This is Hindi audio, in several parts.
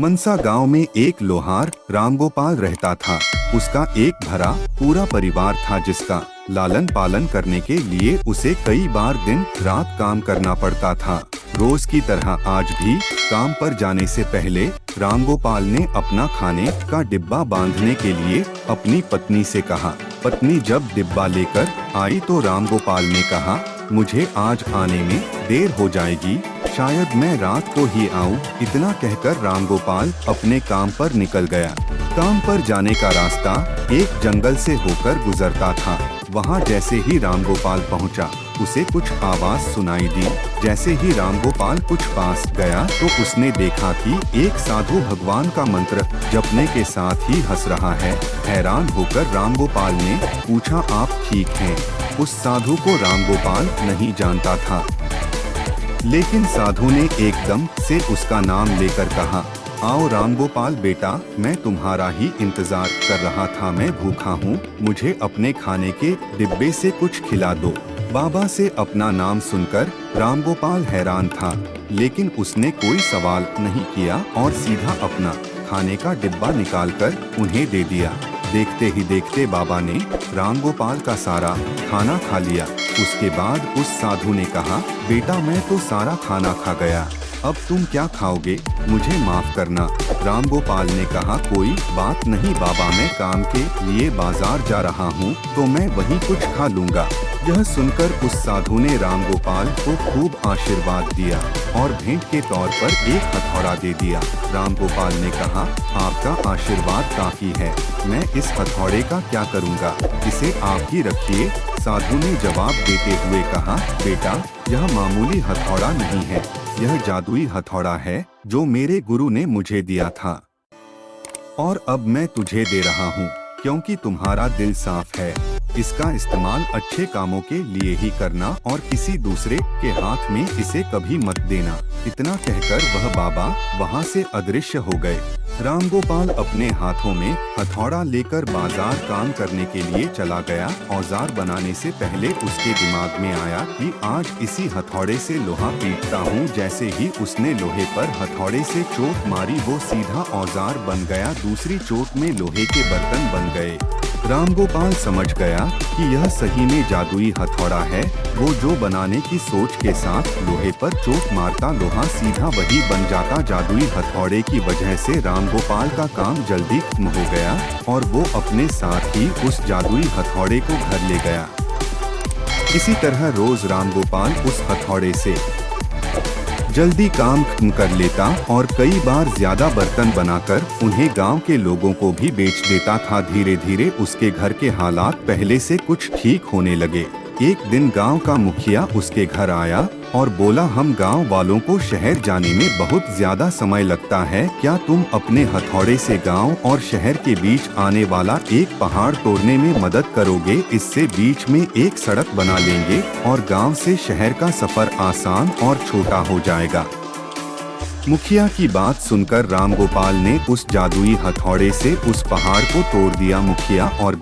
मनसा गांव में एक लोहार रामगोपाल रहता था। उसका एक भरा पूरा परिवार था जिसका लालन पालन करने के लिए उसे कई बार दिन रात काम करना पड़ता था। रोज की तरह आज भी काम पर जाने से पहले रामगोपाल ने अपना खाने का डिब्बा बांधने के लिए अपनी पत्नी से कहा। पत्नी जब डिब्बा लेकर आई तो रामगोपाल ने कहा, मुझे आज आने में देर हो जाएगी, शायद मैं रात को ही आऊं। इतना कहकर रामगोपाल अपने काम पर निकल गया। काम पर जाने का रास्ता एक जंगल से होकर गुजरता था। वहां जैसे ही रामगोपाल पहुंचा, उसे कुछ आवाज सुनाई दी। जैसे ही रामगोपाल कुछ पास गया तो उसने देखा कि एक साधु भगवान का मंत्र जपने के साथ ही हंस रहा है। हैरान होकर रामगोपाल ने पूछा, आप ठीक हैं? उस साधु को रामगोपाल नहीं जानता था, लेकिन साधु ने एकदम से उसका नाम लेकर कहा, आओ रामगोपाल बेटा, मैं तुम्हारा ही इंतजार कर रहा था। मैं भूखा हूँ, मुझे अपने खाने के डिब्बे से कुछ खिला दो। बाबा से अपना नाम सुनकर रामगोपाल हैरान था, लेकिन उसने कोई सवाल नहीं किया और सीधा अपना खाने का डिब्बा निकालकर उन्हें दे दिया। देखते ही देखते बाबा ने रामगोपाल का सारा खाना खा लिया। उसके बाद उस साधु ने कहा, बेटा मैं तो सारा खाना खा गया, अब तुम क्या खाओगे? मुझे माफ करना। रामगोपाल ने कहा, कोई बात नहीं बाबा, मैं काम के लिए बाजार जा रहा हूँ तो मैं वहीं कुछ खा लूँगा। यह सुनकर उस साधु ने रामगोपाल को खूब आशीर्वाद दिया और भेंट के तौर पर एक हथौड़ा दे दिया। रामगोपाल ने कहा, आपका आशीर्वाद काफी है, मैं इस हथौड़े का क्या करूँगा, इसे आप ही रखिए। साधु ने जवाब देते हुए कहा, बेटा यह मामूली हथौड़ा नहीं है, यह जादुई हथौड़ा है जो मेरे गुरु ने मुझे दिया था और अब मैं तुझे दे रहा हूँ क्योंकि तुम्हारा दिल साफ है। इसका इस्तेमाल अच्छे कामों के लिए ही करना और किसी दूसरे के हाथ में इसे कभी मत देना। इतना कहकर वह बाबा वहां से अदृश्य हो गए। रामगोपाल अपने हाथों में हथौड़ा लेकर बाजार काम करने के लिए चला गया। औजार बनाने से पहले उसके दिमाग में आया कि आज इसी हथौड़े से लोहा पीटता हूँ। जैसे ही उसने लोहे पर हथौड़े से चोट मारी, वो सीधा औजार बन गया। दूसरी चोट में लोहे के बर्तन बन गए। रामगोपाल समझ गया कि यह सही में जादुई हथौड़ा है। वो जो बनाने की सोच के साथ लोहे पर चोट मारता, लोहा सीधा वही बन जाता। जादुई हथौड़े की वजह से रामगोपाल का काम जल्दी खत्म हो गया और वो अपने साथ ही उस जादुई हथौड़े को घर ले गया। इसी तरह रोज रामगोपाल उस हथौड़े से जल्दी काम खत्म कर लेता और कई बार ज्यादा बर्तन बनाकर उन्हें गांव के लोगों को भी बेच देता था। धीरे धीरे उसके घर के हालात पहले से कुछ ठीक होने लगे। एक दिन गांव का मुखिया उसके घर आया और बोला, हम गांव वालों को शहर जाने में बहुत ज्यादा समय लगता है, क्या तुम अपने हथौड़े से गांव और शहर के बीच आने वाला एक पहाड़ तोड़ने में मदद करोगे? इससे बीच में एक सड़क बना लेंगे और गांव से शहर का सफर आसान और छोटा हो जाएगा। मुखिया की बात सुनकर रामगोपाल ने उस जादुई हथौड़े से उस पहाड़ को तोड़ दिया। मुखिया और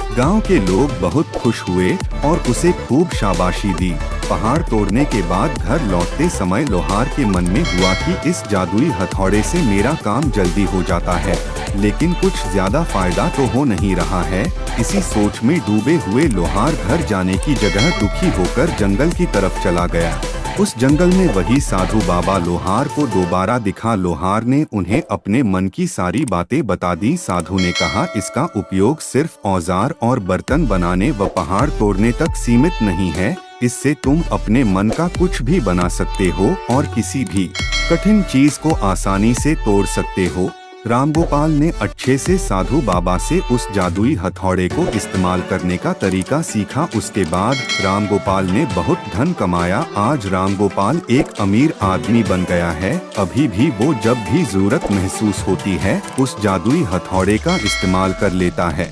गांव के लोग बहुत खुश हुए और उसे खूब शाबाशी दी। पहाड़ तोड़ने के बाद घर लौटते समय लोहार के मन में हुआ कि इस जादुई हथौड़े से मेरा काम जल्दी हो जाता है, लेकिन कुछ ज्यादा फायदा तो हो नहीं रहा है। इसी सोच में डूबे हुए लोहार घर जाने की जगह दुखी होकर जंगल की तरफ चला गया। उस जंगल में वही साधु बाबा लोहार को दोबारा दिखा। लोहार ने उन्हें अपने मन की सारी बातें बता दी। साधु ने कहा, इसका उपयोग सिर्फ औजार और बर्तन बनाने व पहाड़ तोड़ने तक सीमित नहीं है, इससे तुम अपने मन का कुछ भी बना सकते हो और किसी भी कठिन चीज को आसानी से तोड़ सकते हो। रामगोपाल ने अच्छे से साधु बाबा से उस जादुई हथौड़े को इस्तेमाल करने का तरीका सीखा। उसके बाद रामगोपाल ने बहुत धन कमाया। आज रामगोपाल एक अमीर आदमी बन गया है। अभी भी वो जब भी जरूरत महसूस होती है, उस जादुई हथौड़े का इस्तेमाल कर लेता है।